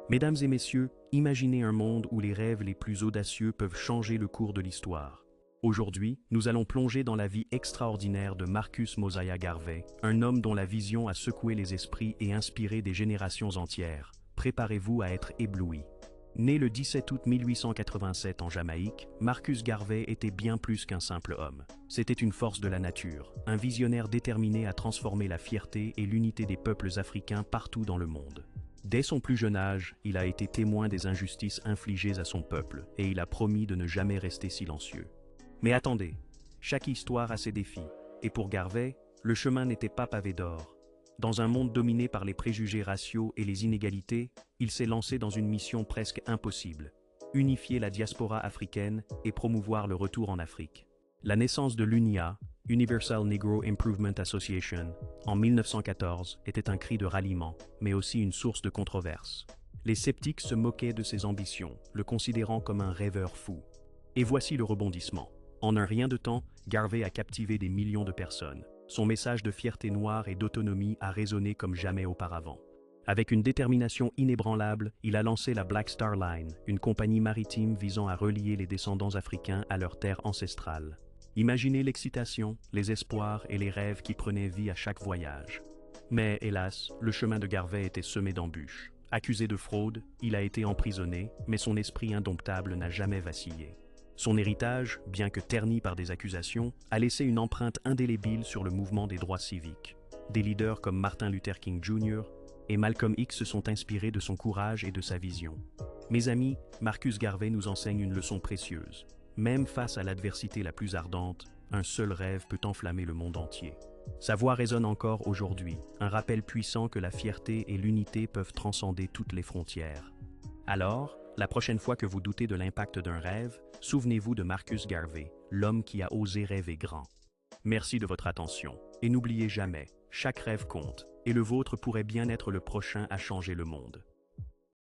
Mesdames et messieurs, imaginez un monde où les rêves les plus audacieux peuvent changer le cours de l'histoire. Aujourd'hui, nous allons plonger dans la vie extraordinaire de Marcus Mosiah Garvey, un homme dont la vision a secoué les esprits et inspiré des générations entières. Préparez-vous à être ébloui. Né le 17 août 1887 en Jamaïque, Marcus Garvey était bien plus qu'un simple homme. C'était une force de la nature, un visionnaire déterminé à transformer la fierté et l'unité des peuples africains partout dans le monde. Dès son plus jeune âge, il a été témoin des injustices infligées à son peuple et il a promis de ne jamais rester silencieux. Mais attendez, chaque histoire a ses défis, et pour Garvey, le chemin n'était pas pavé d'or. Dans un monde dominé par les préjugés raciaux et les inégalités, il s'est lancé dans une mission presque impossible: unifier la diaspora africaine et promouvoir le retour en Afrique. La naissance de l'UNIA, Universal Negro Improvement Association, en 1914 était un cri de ralliement, mais aussi une source de controverse. Les sceptiques se moquaient de ses ambitions, le considérant comme un rêveur fou. Et voici le rebondissement. En un rien de temps, Garvey a captivé des millions de personnes. Son message de fierté noire et d'autonomie a résonné comme jamais auparavant. Avec une détermination inébranlable, il a lancé la Black Star Line, une compagnie maritime visant à relier les descendants africains à leurs terres ancestrales. Imaginez l'excitation, les espoirs et les rêves qui prenaient vie à chaque voyage. Mais hélas, le chemin de Garvey était semé d'embûches. Accusé de fraude, il a été emprisonné, mais son esprit indomptable n'a jamais vacillé. Son héritage, bien que terni par des accusations, a laissé une empreinte indélébile sur le mouvement des droits civiques. Des leaders comme Martin Luther King Jr. et Malcolm X se sont inspirés de son courage et de sa vision. Mes amis, Marcus Garvey nous enseigne une leçon précieuse. Même face à l'adversité la plus ardente, un seul rêve peut enflammer le monde entier. Sa voix résonne encore aujourd'hui, un rappel puissant que la fierté et l'unité peuvent transcender toutes les frontières. Alors, la prochaine fois que vous doutez de l'impact d'un rêve, souvenez-vous de Marcus Garvey, l'homme qui a osé rêver grand. Merci de votre attention, et n'oubliez jamais, chaque rêve compte, et le vôtre pourrait bien être le prochain à changer le monde.